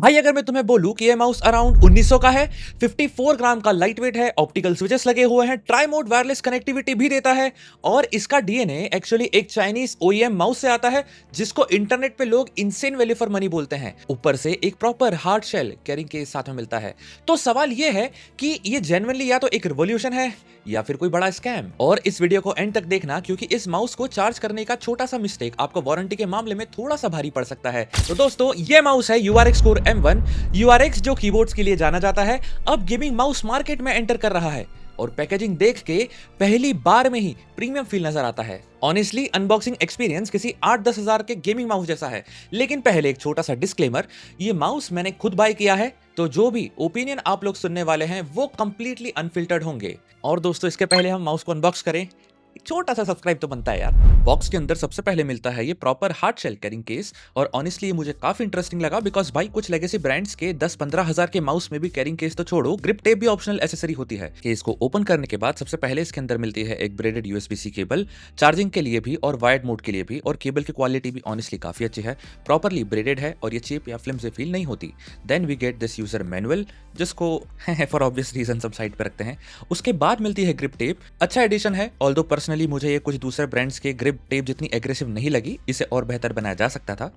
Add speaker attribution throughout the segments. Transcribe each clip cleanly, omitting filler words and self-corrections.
Speaker 1: भाई अगर मैं तुम्हें बोलूं कि ये माउस अराउंड 1900 का है, 54 ग्राम का लाइट वेट है, ऑप्टिकल स्विचेस लगे हुए हैं, ट्राई मोड वायरलेस कनेक्टिविटी भी देता है और इसका डीएनए एक्चुअली एक चाइनीज ओईएम माउस से आता है जिसको इंटरनेट पे लोग इनसेन वैल्यू फॉर मनी बोलते हैं। ऊपर से एक प्रॉपर हार्ड शेल कैरिंग के साथ में मिलता है। तो सवाल ये है कि ये जेन्युइनली या तो एक रिवॉल्यूशन है या फिर कोई बड़ा स्कैम। और इस वीडियो को एंड तक देखना क्योंकि इस माउस को चार्ज करने का छोटा सा मिस्टेक आपको वारंटी के मामले में थोड़ा सा भारी पड़ सकता है। तो दोस्तों ये माउस है URX Core M1। URX जो कीबोर्ड्स के लिए जाना जाता है अब गेमिंग माउस मार्केट में एंटर कर रहा है और पैकेजिंग देख के पहली बार में ही प्रीमियम फील नजर आता है। ऑनेस्टली अनबॉक्सिंग एक्सपीरियंस किसी 8-10 हजार के गेमिंग माउस जैसा है। लेकिन पहले एक छोटा सा डिस्क्लेमर, ये माउस मैंने खुद बाय किया है तो जो भी ओपिनियन आप लोग सुनने वाले हैं वो कंप्लीटली अनफिल्टर्ड होंगे। और दोस्तों इसके पहले हम माउस को अनबॉक्स करें, छोटा सा सब्सक्राइब तो बनता है यार। बॉक्स के अंदर सबसे पहले मिलता है ये proper hard shell carrying case और ऑनेस्टली ये मुझे काफी इंटरेस्टिंग लगा बिकॉज भाई कुछ लेगेसी ब्रांड्स के 10-15 हजार के माउस में भी कैरिंग केस तो छोड़ो, ग्रिप टेप भी ऑप्शनल एसेसरी होती है। केस को ओपन करने के बाद सबसे पहले इसके अंदर मिलती है एक ब्रेडेड USB-C केबल, चार्जिंग के लिए भी और वायर्ड मोड के लिए भी, और केबल की क्वालिटी भी ऑनेस्टली काफी अच्छी है, प्रॉपरली ब्रेडेड है और ये चिप या फिल्म से फील नहीं होती। Then we get this user manual जिसको फॉर ऑब्वियस रीजन हम साइड पे रखते हैं। उसके बाद मिलती है ग्रिप टेप, अच्छा एडिशन है ऑल्दो पर्सनली मुझे ये कुछ दूसरे ब्रांड्स के ग्रिप टेप जितनी एग्रेसिव नहीं लगी, इसे और बेहतर बनाया जा सकता था।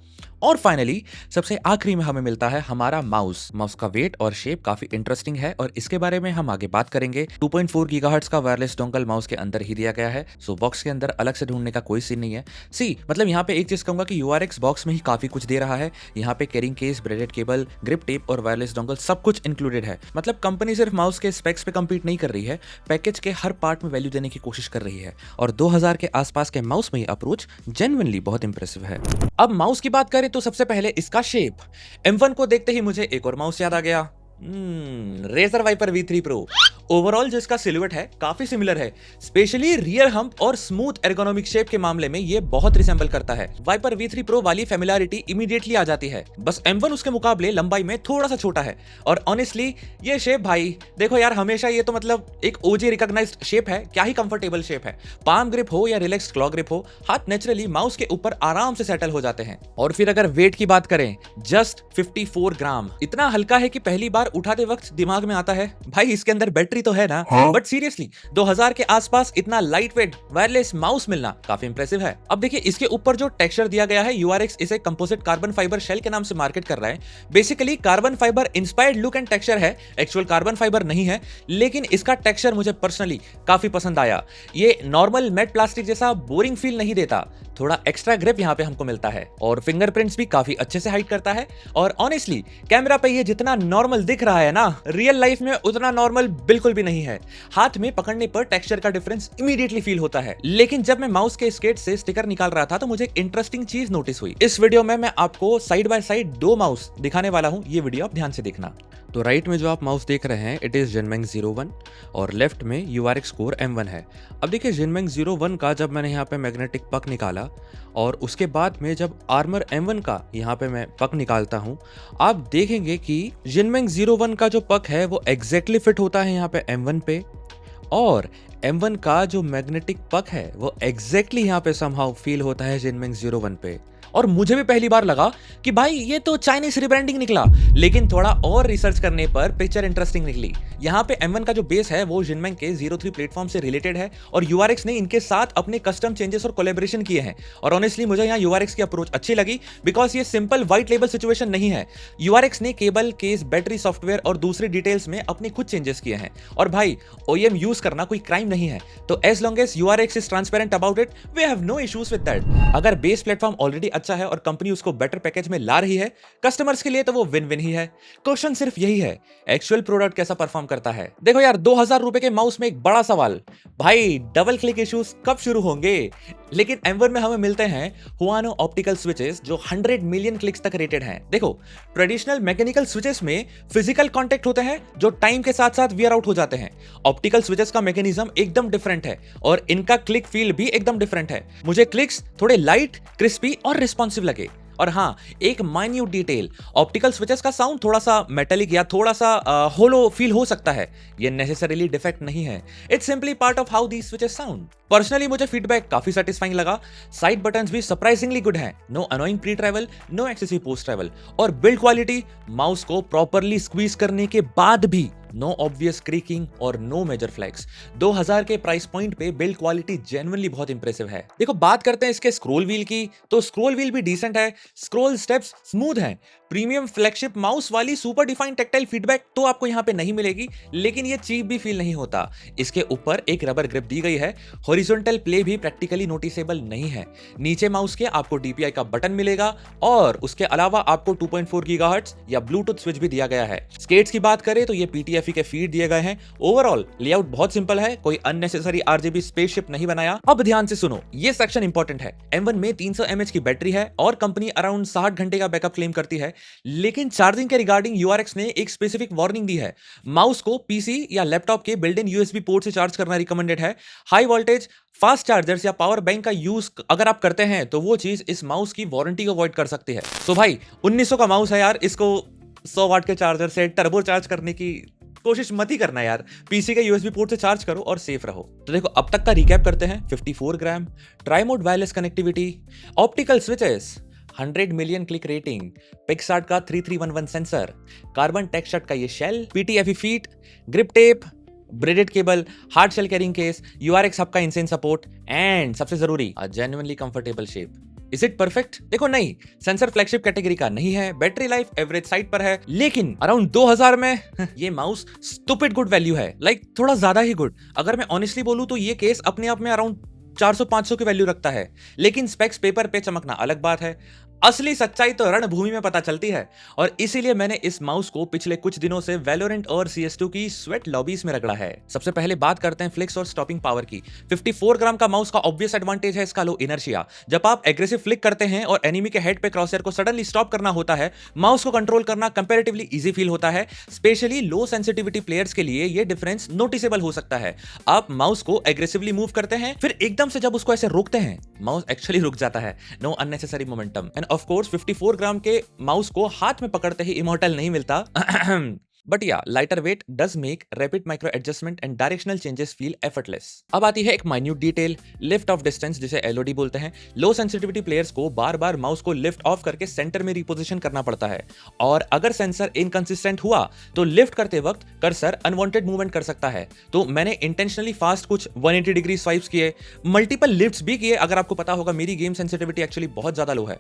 Speaker 1: और फाइनली सबसे आखिरी में हमें मिलता है हमारा माउस। माउस का वेट और शेप काफी इंटरेस्टिंग है और इसके बारे में हम आगे बात करेंगे। 2.4 गीगाहर्ट्ज का वायरलेस डोंगल माउस के अंदर ही दिया गया है, सो बॉक्स के अंदर अलग से ढूंढने का कोई सीन नहीं है। मतलब यहाँ पे एक चीज कहूंगा कि URX बॉक्स में ही काफी कुछ दे रहा है। यहाँ पे carrying case, braided cable, grip tape और वायरलेस डोंगल सब कुछ इंक्लूडेड है। मतलब कंपनी सिर्फ माउस के स्पेक्स पे कम्पीट नहीं कर रही है, पैकेज के हर पार्ट में वैल्यू देने की कोशिश कर रही है और 2000 के आसपास के माउस में अप्रोच जेन्युइनली बहुत इंप्रेसिव है। अब माउस की बात करें तो सबसे पहले इसका शेप। M1 को देखते ही मुझे एक और माउस याद आ गया, razor wiper V3 Pro। Overall जो इसका सिलुएट है काफी सिमिलर है, स्पेशली रियर हम्प और स्मूथ एर्गोनॉमिक शेप के मामले में ये बहुत रिसेंबल करता है। वाइपर V3 Pro वाली फेमिलियरिटी इमीडिएटली आ जाती है, बस M1 उसके मुकाबले लंबाई में थोड़ा सा छोटा है। और ऑनेस्टली ये शेप भाई देखो यार, हमेशा ये तो मतलब एक OG रिकॉग्नाइज्ड शेप है, क्या ही कंफर्टेबल शेप है। पाम ग्रिप हो या रिलैक्स्ड क्लॉ ग्रिप हो, हाथ नेचुरली माउस के ऊपर आराम से सेटल हो जाते हैं। और फिर अगर वेट की बात करें, जस्ट 54 ग्राम, इतना हल्का है कि पहली बार उठाते वक्त दिमाग में आता है भाई इसके अंदर बैटरी तो है ना। बट सीरियसली 2000 के आसपास इतना लाइट वेट वायरलेस माउस मिलना काफी इंप्रेसिव है। अब देखिए इसके ऊपर जो टेक्सचर दिया गया है, URX इसे कंपोजिट कार्बन फाइबर शेल के नाम से मार्केट कर रहा है। Basically carbon fibre inspired look and texture है, एक्चुअल कार्बन फाइबर नहीं है, लेकिन इसका टेक्सचर मुझे पर्सनली काफी पसंद आया। ये नॉर्मल मैट प्लास्टिक जैसा बोरिंग फील नहीं देता, थोड़ा एक्स्ट्रा ग्रिप यहाँ पे हमको मिलता है और फिंगरप्रिंट्स भी काफी अच्छे से हाइड करता है। और ऑनेस्टली कैमरा पे ये जितना नॉर्मल दिख रहा है ना, रियल लाइफ में उतना नॉर्मल बिल्कुल भी नहीं है। हाथ में पकड़ने पर टेक्सचर का डिफरेंस इमीडिएटली फील होता है। लेकिन जब मैं माउस के स्केट से स्टिकर निकाल रहा था तो मुझे एक इंटरेस्टिंग चीज नोटिस हुई। इस वीडियो में मैं आपको साइड बाय साइड 2 माउस दिखाने वाला हूं, ये वीडियो आप ध्यान से देखना। तो राइट में जो आप माउस देख रहे हैं इट इज Jinmeng 01 और लेफ्ट में URX Core M1 है। अब देखिए Jinmeng 01 का जब मैंने यहाँ पे मैग्नेटिक पक निकाला और उसके बाद में जब आर्मर M1 का यहाँ पे मैं पक निकालता हूँ, आप देखेंगे कि Jinmeng 01 का जो पक है वो एग्जैक्टली फिट होता है यहाँ पे M1 पे, और M1 का जो मैग्नेटिक पक है वो एग्जैक्टली यहाँ पे समहाउ फील होता है Jinmeng 01 पे। और मुझे भी पहली बार लगा कि भाई ये तो चाइनीज रिब्रांडिंग निकला, लेकिन थोड़ा और रिसर्च करने पर पिक्चर इंटरेस्टिंग निकली। यहाँ पे M1 का जो बेस है वो Jinmeng के 03 प्लेटफॉर्म से रिलेटेड है और URX ने इनके साथ अपने कस्टम चेंजेस और कोलैबोरेशन किए हैं। और ऑनेस्टली मुझे यहाँ URX की अप्रोच अच्छी लगी बिकॉज ये सिंपल व्हाइट लेबल सिचुएशन नहीं है। URX ने केबल, केस, बैटरी, सॉफ्टवेयर और दूसरी डिटेल्स में अपने खुद चेंजेस किए हैं। और भाई OEM यूज करना कोई क्राइम नहीं है, तो as long as URX is transparent about it, we have no issues with that. अगर बेस प्लेटफॉर्म ऑलरेडी अच्छा है और कंपनी उसको बेटर पैकेज में ला रही है कस्टमर्स के लिए, तो वो विन विन ही है। क्वेश्चन सिर्फ यही है, एक्चुअल प्रोडक्ट कैसा परफॉर्म करता है। देखो यार 2000 रुपए के माउस में एक बड़ा सवाल, भाई डबल क्लिक इश्यूज कब शुरू होंगे। लेकिन M1 में हमें मिलते हैं Huano ऑप्टिकल स्विचेस जो 100 मिलियन क्लिक्स तक रेटेड हैं। देखो ट्रेडिशनल मैकेनिकल स्विचेस में फिजिकल कांटेक्ट होते हैं जो टाइम के साथ साथ वियर आउट हो जाते हैं। ऑप्टिकल स्विचेस का मैकेनिज्म एकदम डिफरेंट है और इनका क्लिक फील भी एकदम डिफरेंट है। मुझे क्लिक्स थोड़े लाइट, क्रिस्पी और रिस्पॉन्सिव लगे। और हाँ, एक माइन्यूट डिटेल, ऑप्टिकल स्विचेस का साउंड थोड़ा सा मेटेलिक या थोड़ा सा होलो फील हो सकता है। ये नेसेसरीली डिफेक्ट नहीं है, it's simply part of how these switches sound. Personally मुझे फीडबैक काफी सेटिस्फाइंग लगा। साइड बटन्स भी सरप्राइजिंगली गुड हैं, no annoying pre travel, no excessive post travel, और बिल्ड क्वालिटी, माउस को प्रॉपरली स्क्वीज करने के बाद भी नो ऑब्वियस क्रीकिंग और नो मेजर फ्लैक्स। 2000 के प्राइस पॉइंट पे बिल्ड क्वालिटी जेन्युइनली बहुत इंप्रेसिव है। देखो बात करते हैं इसके स्क्रॉल व्हील की, तो स्क्रॉल व्हील भी डिसेंट है, स्क्रॉल स्टेप्स स्मूथ हैं। प्रीमियम फ्लैगशिप माउस वाली सुपर डिफाइंड टेक्टाइल फीडबैक तो आपको यहाँ पे नहीं मिलेगी, लेकिन ये चीप भी फील नहीं होता। इसके ऊपर एक रबर ग्रिप दी गई है, हॉरिजॉन्टल प्ले भी प्रैक्टिकली नोटिसेबल नहीं है। नीचे माउस के आपको DPI का बटन मिलेगा और उसके अलावा आपको 2.4 गीगाहर्ट्ज या ब्लूटूथ स्विच भी दिया गया है। स्केट्स की बात करें तो ये PTFE के फीड दिए गए हैं। ओवरऑल लेआउट बहुत सिंपल है, कोई अननेसेसरी RGB स्पेसशिप नहीं बनाया। अब ध्यान से सुनो, ये सेक्शन इंपॉर्टेंट है। M1 में 300 mAh की बैटरी है और कंपनी अराउंड 60 घंटे का बैकअप क्लेम करती है, लेकिन चार्जिंग के रिगार्डिंग URX ने एक स्पेसिफिक वार्निंग दी है। माउस को PC या लैपटॉप के बिल्ट इन USB पोर्ट से चार्ज करना रिकमेंडेड है। हाई वोल्टेज फास्ट चार्जर्स या पावर बैंक का यूज अगर आप करते हैं तो वो चीज इस माउस की वारंटी को अवॉइड कर सकती है। तो भाई 1900 का माउस है यार, इसको 100 वाट के चार्जर से टर्बो चार्ज करने की कोशिश मत ही करना यार, PC के USB पोर्ट से चार्ज करो और सेफ रहो। तो देखो अब तक का रिकैप करते हैं। 54 gram, tri mode wireless connectivity, optical switches, 100 million click rating, PixArt का 3311 सेंसर, कार्बन टेक्सचर का ये shell, PTFE feet, grip tape, braided cable, hard shell carrying case, URX hub का इंसेन सपोर्ट एंड सबसे जरूरी genuinely comfortable shape. Is it perfect? देखो नहीं, sensor flagship category का नहीं है, बैटरी लाइफ एवरेज साइड पर है, लेकिन अराउंड 2000 में ये माउस स्टूपिड गुड वैल्यू है, लाइक थोड़ा ज्यादा ही गुड। अगर मैं ऑनेस्टली बोलूं तो ये केस अपने आप में अराउंड 400-500 की वैल्यू रखता है, लेकिन स्पेक्स पेपर पे चमकना अलग बात है। असली सच्चाई तो रणभूमि में पता चलती है, और इसीलिए मैंने इस माउस को पिछले कुछ दिनों से वैलोरेंट और CS2 की स्वेट लॉबीज में रगड़ा है। सबसे पहले बात करते हैं फ्लिक्स और स्टॉपिंग पावर की। 54 ग्राम का माउस का ऑब्वियस एडवांटेज है इसका लो इनर्शिया। जब आप एग्रेसिव फ्लिक करते हैं और एनिमी के हेड पे क्रॉसहेयर को सडनली स्टॉप करना होता है, माउस को कंट्रोल करना कंपैरेटिवली इजी फील होता है। स्पेशली लो सेंसिटिविटी प्लेयर्स के लिए ये डिफरेंस नोटिसेबल हो सकता है। आप माउस को एग्रेसिवली मूव करते हैं, फिर एकदम से जब उसको ऐसे रोकते हैं, माउस एक्चुअली रुक जाता है। Know unnecessary momentum. End of course 54 ग्राम के माउस को हाथ में पकड़ते ही इमॉर्टल नहीं मिलता। But yeah lighter weight does make rapid micro adjustment and directional changes feel effortless. अब आती है एक minute detail, lift off distance, जिसे LOD बोलते हैं। लो सेंसिटिविटी प्लेयर्स को बार बार माउस को लिफ्ट ऑफ करके सेंटर में रिपोजिशन करना पड़ता है, और अगर सेंसर इनकंसिस्टेंट हुआ तो लिफ्ट करते वक्त कर्सर अनवांटेड मूवमेंट कर सकता है। तो मैंने इंटेंशनली फास्ट कुछ 180 डिग्री स्वाइप्स किए, मल्टीपल लिफ्ट्स भी किए। अगर आपको पता होगा मेरी गेम सेंसिटिविटी एक्चुअली बहुत ज्यादा लो है,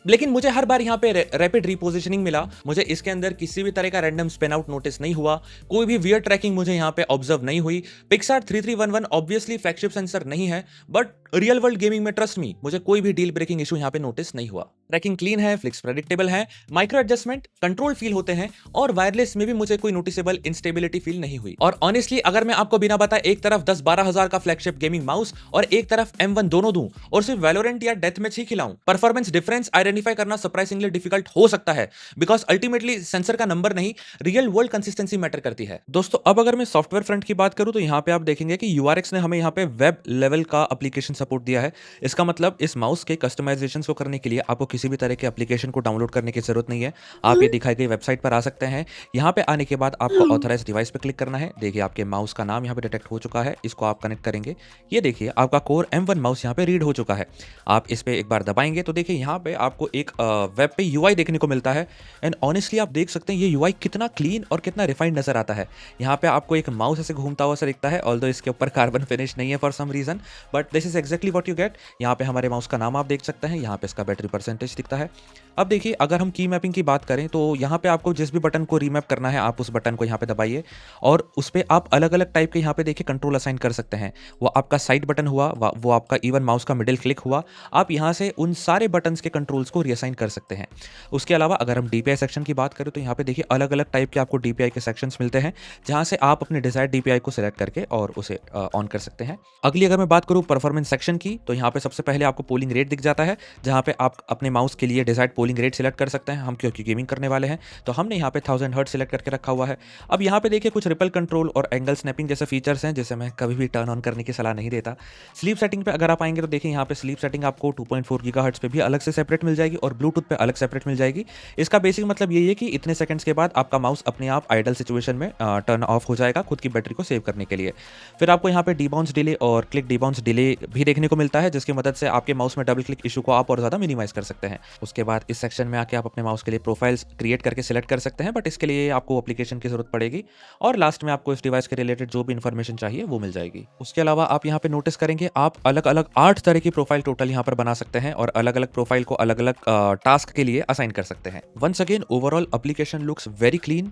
Speaker 1: लेकिन मुझे हर बार यहाँ पे रैपिड रिपोजिशनिंग मिला। मुझे इसके अंदर किसी भी तरह का रैंडम स्पिन आउट नोटिस नहीं हुआ, कोई भी वियर ट्रैकिंग मुझे यहाँ पे ऑब्जर्व नहीं हुई। पिक्सार्ट 3311 ऑब्वियसली फ्लैगशिप सेंसर नहीं है, बट रियल वर्ल्ड गेमिंग में ट्रस्ट मी, मुझे कोई भी डील ब्रेकिंग इशू यहाँ पे नोटिस नहीं हुआ। ट्रैकिंग क्लीन है, फ्लिक्स प्रेडिक्टेबल है, माइक्रो एडजस्टमेंट कंट्रोल फील होते हैं, और वायरलेस में भी मुझे कोई नोटिसेबल इंस्टेबिलिटी फील नहीं हुई। और ऑनेस्टली अगर मैं आपको बिना बताए एक तरफ 10-12 हजार का फ्लैगशिप गेमिंग माउस और एक तरफ M1 दोनों दूं और सिर्फ वैलोरेंट या डेथ मैच ही खिलाऊं, परफॉर्मेंस डिफरेंस आइडेंटिफाई करना सरप्राइजिंगली डिफिकल्ट हो सकता है, बिकॉज अल्टीमेटली सेंसर का नंबर नहीं, रियल वर्ल्ड कंसिस्टेंसी मैटर करती है। दोस्तों अब अगर मैं सॉफ्टवेयर फ्रंट की बात करूं तो यहाँ पे आप देखेंगे कि URX ने हमें यहाँ पे वेब लेवल का एप्लीकेशन सपोर्ट दिया है। इसका मतलब इस माउस के कस्टमाइजेशन को करने के लिए आपको किसी भी तरह के एप्लीकेशन को डाउनलोड करने की जरूरत नहीं है। आप ये दिखाई गई वेबसाइट पर आ सकते हैं। यहाँ पे आने के बाद आपको ऑथराइज डिवाइस पे क्लिक करना है। देखिए आपके माउस का नाम यहाँ पे डिटेक्ट हो चुका है, इसको आप कनेक्ट करेंगे। ये देखिए आपका कोर M1 माउस यहाँ पे रीड हो चुका है। आप इस पे एक बार दबाएंगे तो देखिए यहाँ पे आपको एक वेब पे UI देखने को मिलता है। एंड ऑनेस्टली आप देख सकते हैं ये UI कितना क्लीन और कितना रिफाइंड नजर आता है। यहाँ पे आपको एक माउस ऐसे घूमता हुआ सा दिखता है, ऑल्दो इसके ऊपर कार्बन फिनिश नहीं है for some reason, but this is exactly what you get. यहाँ पे हमारे माउस का नाम आप देख सकते हैं, यहाँ पे इसका बैटरी परसेंटेज दिखता है। अब देखिए अगर हम की मैपिंग की बात करें तो यहाँ पे आपको जिस भी बटन को रीमैप करना है आप उस बटन को यहाँ पे दबाइए, और उस पर आप अलग अलग टाइप के यहाँ पे देखिए कंट्रोल असाइन कर सकते हैं। वो आपका साइड बटन हुआ, वो आपका इवन माउस का मिडिल क्लिक हुआ, आप यहाँ से उन सारे बटन्स के कंट्रोल्स को रीअसाइन कर सकते हैं। उसके अलावा अगर हम DPI सेक्शन की बात करें तो यहाँ पे देखिए अलग अलग टाइप के आपको DPI के सेक्शंस मिलते हैं, जहाँ से आप अपने डिजायर्ड DPI को सिलेक्ट करके और उसे ऑन कर सकते हैं। अगली अगर मैं बात करूँ परफॉर्मेंस सेक्शन की तो यहाँ पे सबसे पहले आपको पोलिंग रेट दिख जाता है, जहाँ पे आप अपने माउस के लिए डिजायर्ड पोलिंग रेट सिलेक्ट कर सकते हैं हम, क्योंकि गेमिंग करने वाले हैं तो हमने यहाँ पे 1000 हर्ट्ज सिलेक्ट करके रखा हुआ है। अब यहाँ पे देखिए कुछ रिपल कंट्रोल और एंगल स्नैपिंग जैसे फीचर्स हैं, जिसे मैं कभी भी टर्न ऑन करने की सलाह नहीं देता। स्लीप सेटिंग पे अगर आप आएंगे तो देखिए यहाँ पे स्लीप सेटिंग आपको 2.4 गीगाहर्ट्ज पे भी अलग से सेपरेट मिल जाएगी और ब्लूटूथ पे अलग सेपरेट मिल जाएगी। इसका बेसिक मतलब यही है कि इतने सेकंड्स के बाद आपका माउस अपने आप आइडल सिचुएशन में टर्न ऑफ हो जाएगा खुद की बैटरी को सेव करने के लिए। फिर आपको यहाँ पे डीबाउंस डिले और क्लिक डीबाउंस डिले भी देखने को मिलता है, जिसकी मदद से आपके माउस में डबल क्लिक इशू को आप और ज़्यादा मिनिमाइज कर सकते हैं। उसके बाद इस सेक्शन में आके आप अपने माउस के लिए प्रोफाइल्स क्रिएट करके सिलेक्ट कर सकते हैं, बट इसके लिए आपको एप्लीकेशन की जरूरत पड़ेगी। और लास्ट में आपको इस डिवाइस के रिलेटेड जो भी इन्फॉर्मेशन चाहिए वो मिल जाएगी। उसके अलावा आप यहाँ पे नोटिस करेंगे आप अलग अलग 8 तरह की प्रोफाइल टोटल यहाँ पर बना सकते हैं और अलग अलग प्रोफाइल को अलग अलग टास्क के लिए असाइन कर सकते हैं। Once again overall application looks very clean,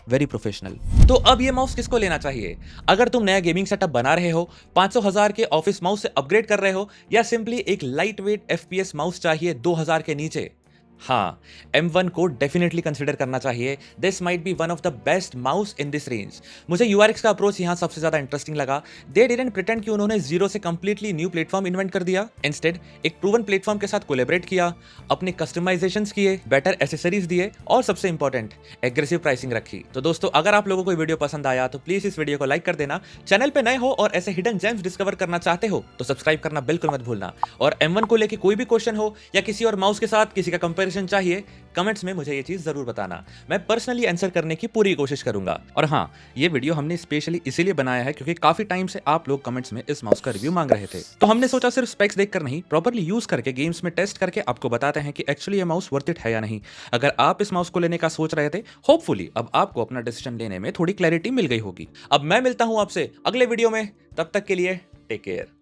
Speaker 1: very professional. तो अब ये माउस किसको लेना चाहिए? अगर तुम नया गेमिंग सेटअप बना रहे हो, 500,000 के ऑफिस माउस से अपग्रेड कर रहे हो, या सिंपली एक लाइट वेट FPS माउस चाहिए 2000 के नीचे, हाँ, M1 को डेफिनेटली कंसिडर करना चाहिए। This might be one of the best mouse in this range. मुझे URX का अप्रोच यहाँ सबसे ज्यादा इंटरेस्टिंग लगा। दे डिडंट प्रिटेंड कि उन्होंने जीरो से कंप्लीटली न्यू प्लेटफॉर्म इन्वेंट कर दिया। इंस्टेड एक प्रूवन प्लेटफॉर्म के साथ कोलैबोरेट किया, अपने कस्टमाइजेशंस किए, बेटर एसेसरीज दिए और सबसे इंपॉर्टेंट एग्रेसिव प्राइसिंग रखी। तो दोस्तों, अगर आप लोगों को वीडियो पसंद आया तो प्लीज इस वीडियो को लाइक कर देना। चैनल पे नए हो और ऐसे हिडन जेम्स डिस्कवर करना चाहते हो तो सब्सक्राइब करना बिल्कुल मत भूलना। और M1 को लेके कोई भी क्वेश्चन हो या किसी और माउस के साथ किसी का कंपैरिजन चाहिए, कमेंट्स में मुझे ये चीज जरूर बताना। मैं पर्सनली आंसर करने की पूरी कोशिश करूंगा। और हाँ, ये वीडियो हमने स्पेशली इसीलिए बनाया है क्योंकि काफी टाइम से आप लोग कमेंट्स में इस माउस का रिव्यू मांग रहे थे। तो हमने सोचा सिर्फ स्पेक्स देखकर नहीं, प्रॉपर्ली यूज करके गेम्स में टेस्ट करके आपको बताते हैं कि एक्चुअली ये माउस वर्थ इट है या नहीं। अगर आप इस माउस को लेने का सोच रहे थे, होपफुली अब आपको अपना डिसीजन लेने में थोड़ी क्लैरिटी मिल गई होगी। अब मैं मिलता हूं आपसे अगले वीडियो में, तब तक के लिए टेक केयर।